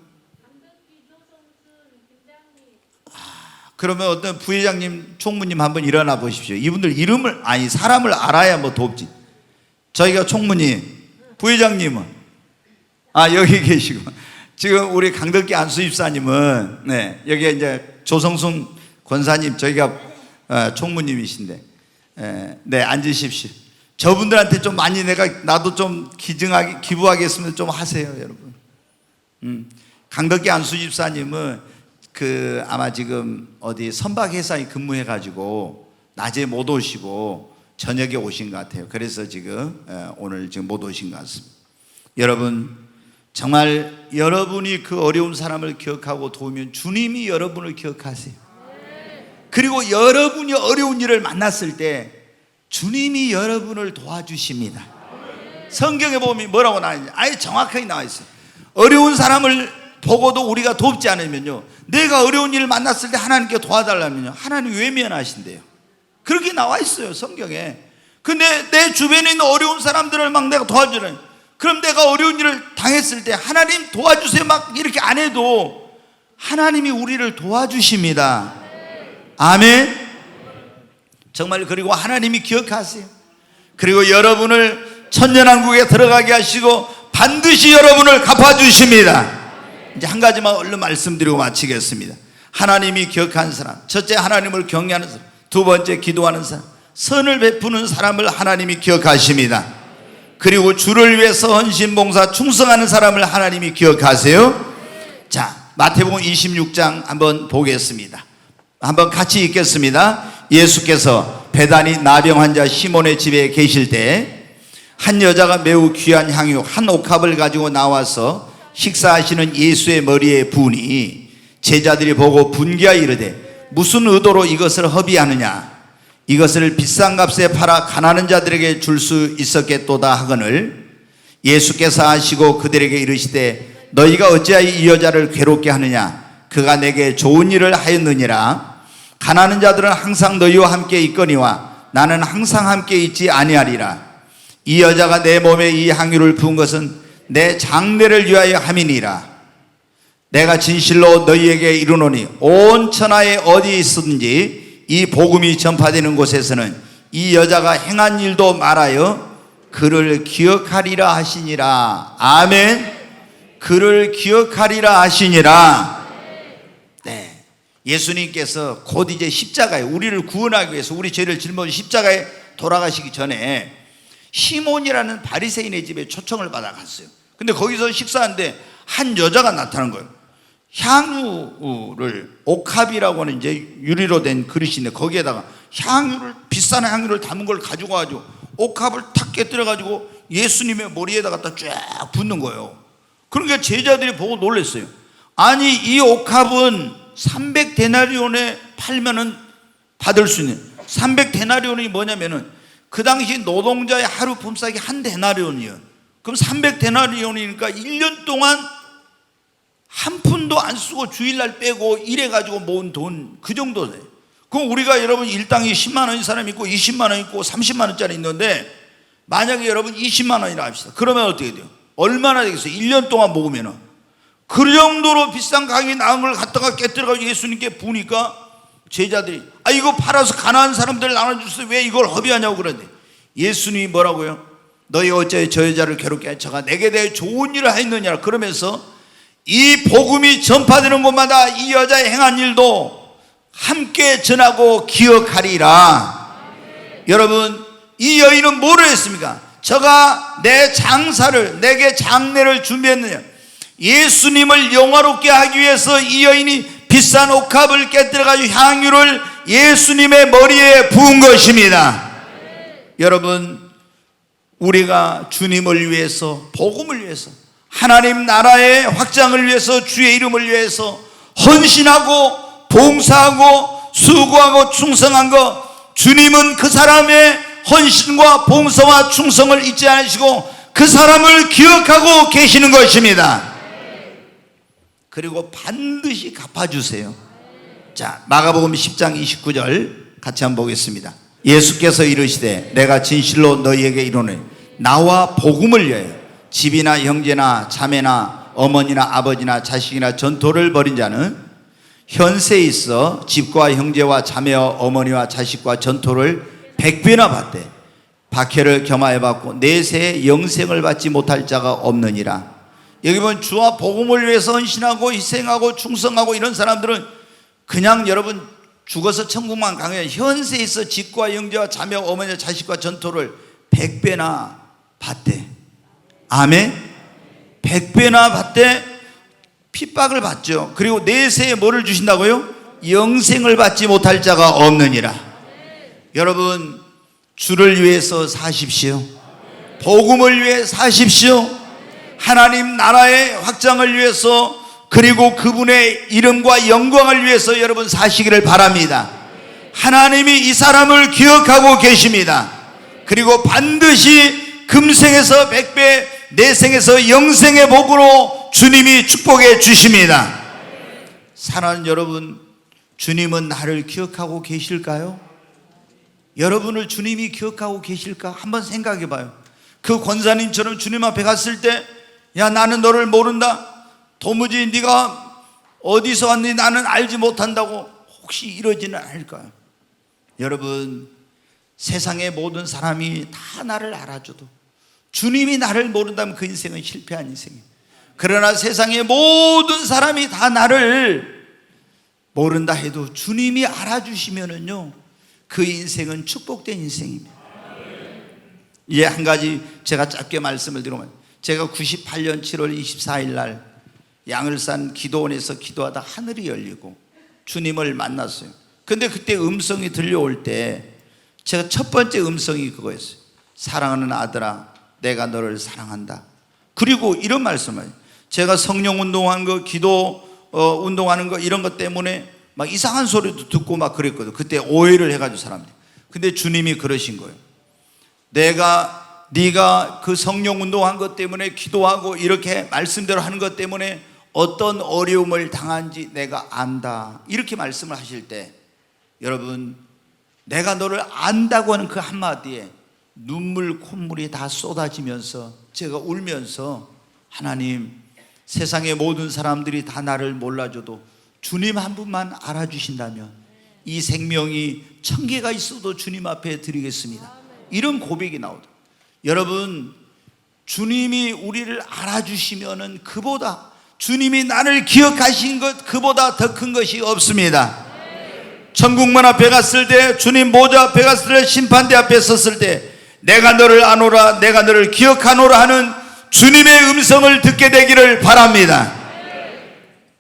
그러면 어떤 부회장님, 총무님 한번 일어나 보십시오. 이분들 이름을, 아니 사람을 알아야 뭐 돕지. 저희가 총무님, 부회장님은 여기 계시고, 지금 우리 강덕기 안수집사님은 여기 이제 조성순 권사님, 저희가 총무님이신데 앉으십시오. 저분들한테 좀 많이 나도 좀 기부하겠으면 좀 하세요, 여러분. 강덕기 안수집사님은 아마 지금 어디 선박회사에 근무해가지고 낮에 못 오시고 저녁에 오신 것 같아요. 그래서 지금 오늘 지금 못 오신 것 같습니다. 여러분, 정말 여러분이 그 어려운 사람을 기억하고 도우면 주님이 여러분을 기억하세요. 그리고 여러분이 어려운 일을 만났을 때 주님이 여러분을 도와주십니다. 성경에 보면 뭐라고 나와 있는지 아예 정확하게 나와 있어요. 어려운 사람을 보고도 우리가 돕지 않으면요, 내가 어려운 일을 만났을 때 하나님께 도와달라면요, 하나님 외면하신대요. 그렇게 나와 있어요, 성경에. 근데 내 주변에 있는 어려운 사람들을 막 내가 도와주는, 그럼 내가 어려운 일을 당했을 때 하나님 도와주세요 막 이렇게 안 해도 하나님이 우리를 도와주십니다. 아멘. 정말. 그리고 하나님이 기억하세요. 그리고 여러분을 천년왕국에 들어가게 하시고 반드시 여러분을 갚아주십니다. 이제 한 가지만 얼른 말씀드리고 마치겠습니다. 하나님이 기억한 사람, 첫째 하나님을 경외하는 사람, 두 번째 기도하는 사람, 선을 베푸는 사람을 하나님이 기억하십니다. 그리고 주를 위해서 헌신봉사 충성하는 사람을 하나님이 기억하세요. 자, 마태복음 26장 한번 보겠습니다. 한번 같이 읽겠습니다. 예수께서 베다니 나병 환자 시몬의 집에 계실 때 한 여자가 매우 귀한 향유 한 옥합을 가지고 나와서 식사하시는 예수의 머리에 부으니 제자들이 보고 분기하여 이르되 무슨 의도로 이것을 허비하느냐, 이것을 비싼 값에 팔아 가난한 자들에게 줄 수 있었겠도다 하거늘 예수께서 하시고 그들에게 이르시되 너희가 어찌하여 이 여자를 괴롭게 하느냐, 그가 내게 좋은 일을 하였느니라. 가난한 자들은 항상 너희와 함께 있거니와 나는 항상 함께 있지 아니하리라. 이 여자가 내 몸에 이 향유를 부은 것은 내 장례를 위하여 함이니라. 내가 진실로 너희에게 이르노니 온 천하에 어디 있든지 이 복음이 전파되는 곳에서는 이 여자가 행한 일도 말하여 그를 기억하리라 하시니라. 아멘. 그를 기억하리라 하시니라. 네, 예수님께서 곧 이제 십자가에 우리를 구원하기 위해서 우리 죄를 짊어져 십자가에 돌아가시기 전에 시몬이라는 바리새인의 집에 초청을 받아 갔어요. 근데 거기서 식사하는데 한 여자가 나타난 거예요. 향유를, 옥합이라고 하는 이제 유리로 된 그릇인데 거기에다가 향유를, 비싼 향유를 담은 걸 가지고 가지고 옥합을 탁 깨뜨려 가지고 예수님의 머리에다 갖다 쫙 붓는 거예요. 그러니까 제자들이 보고 놀랐어요. 아니, 이 옥합은 300데나리온에 팔면은 받을 수 있는, 300데나리온이 뭐냐면은 그 당시 노동자의 하루 품삯이 한 데나리온이에요. 그럼 300데나리온이니까 1년 동안 한 푼도 안 쓰고 주일날 빼고 일해가지고 모은 돈, 그 정도 돼요. 그럼 우리가 여러분 일당이 10만 원인 사람이 있고 20만 원 있고 30만 원짜리 있는데 만약에 여러분 20만 원이라 합시다. 그러면 어떻게 돼요? 얼마나 되겠어요? 1년 동안 먹으면은. 그 정도로 비싼 가격이 나온 걸 갖다가 깨뜨려가지고 예수님께 부으니까 제자들이 이거 팔아서 가난한 사람들 나눠주세요. 왜 이걸 허비하냐고 그러는데 예수님이 뭐라고요? 너희 어째 저 여자를 괴롭게 한 저가 내게 대해 좋은 일을 하였느냐 그러면서 이 복음이 전파되는 곳마다 이 여자의 행한 일도 함께 전하고 기억하리라. 여러분, 이 여인은 뭐를 했습니까? 저가 내 장사를, 내게 장례를 준비했느냐, 예수님을 영화롭게 하기 위해서 이 여인이 비싼 옥합을 깨뜨려가지고 향유를 예수님의 머리에 부은 것입니다. 여러분, 우리가 주님을 위해서, 복음을 위해서, 하나님 나라의 확장을 위해서, 주의 이름을 위해서 헌신하고 봉사하고 수고하고 충성한 것, 주님은 그 사람의 헌신과 봉사와 충성을 잊지 않으시고 그 사람을 기억하고 계시는 것입니다. 그리고 반드시 갚아주세요. 자, 마가복음 10장 29절 같이 한번 보겠습니다. 예수께서 이르시되 내가 진실로 너희에게 이르노니 나와 복음을 위하여 집이나 형제나 자매나 어머니나 아버지나 자식이나 전토를 벌인 자는 현세에 있어 집과 형제와 자매와 어머니와 자식과 전토를 100배나 받되 박해를 겸하여 받고 내세에 영생을 받지 못할 자가 없느니라. 여기 보면 주와 복음을 위해서 헌신하고 희생하고 충성하고 이런 사람들은 그냥 여러분 죽어서 천국만 가면 현세에 있어 집과 형제와 자매와 어머니와 자식과 전토를 100배나 받대. 아멘. 100배나 받되 핍박을 받죠. 그리고 내세에 뭐를 주신다고요? 영생을 받지 못할 자가 없느니라. 여러분 주를 위해서 사십시오. 복음을 위해 사십시오. 하나님 나라의 확장을 위해서 그리고 그분의 이름과 영광을 위해서 여러분 사시기를 바랍니다. 하나님이 이 사람을 기억하고 계십니다. 그리고 반드시 금생에서 100배, 내생에서 영생의 복으로 주님이 축복해 주십니다. 사랑하는 여러분, 주님은 나를 기억하고 계실까요? 여러분을 주님이 기억하고 계실까? 한번 생각해 봐요. 그 권사님처럼 주님 앞에 갔을 때, 야 나는 너를 모른다, 도무지 네가 어디서 왔는지 나는 알지 못한다고 혹시 이러지는 않을까요? 여러분, 세상의 모든 사람이 다 나를 알아줘도 주님이 나를 모른다면 그 인생은 실패한 인생이에요. 그러나 세상의 모든 사람이 다 나를 모른다 해도 주님이 알아주시면은요, 그 인생은 축복된 인생입니다. 이제 한 가지 제가 짧게 말씀을 드리면, 제가 98년 7월 24일 날 양을산 기도원에서 기도하다 하늘이 열리고 주님을 만났어요. 근데 그때 음성이 들려올 때 제가 첫 번째 음성이 그거였어요. 사랑하는 아들아, 내가 너를 사랑한다. 그리고 이런 말씀을, 제가 성령 운동한 거, 기도 운동하는 거 이런 것 때문에 막 이상한 소리도 듣고 막 그랬거든. 그때 오해를 해가지고 사람들이. 근데 주님이 그러신 거예요. 네가 그 성령 운동한 것 때문에 기도하고 이렇게 말씀대로 하는 것 때문에 어떤 어려움을 당한지 내가 안다. 이렇게 말씀을 하실 때 여러분, 내가 너를 안다고 하는 그 한마디에 눈물 콧물이 다 쏟아지면서 제가 울면서, 하나님, 세상의 모든 사람들이 다 나를 몰라줘도 주님 한 분만 알아주신다면 이 생명이 1000개가 있어도 주님 앞에 드리겠습니다. 이런 고백이 나오더라고요. 여러분, 주님이 우리를 알아주시면은 그보다, 주님이 나를 기억하신 것 그보다 더 큰 것이 없습니다. 천국문 앞에 갔을 때, 주님 보좌 앞에 갔을 때, 심판대 앞에 섰을 때 내가 너를 아노라, 내가 너를 기억하노라 하는 주님의 음성을 듣게 되기를 바랍니다.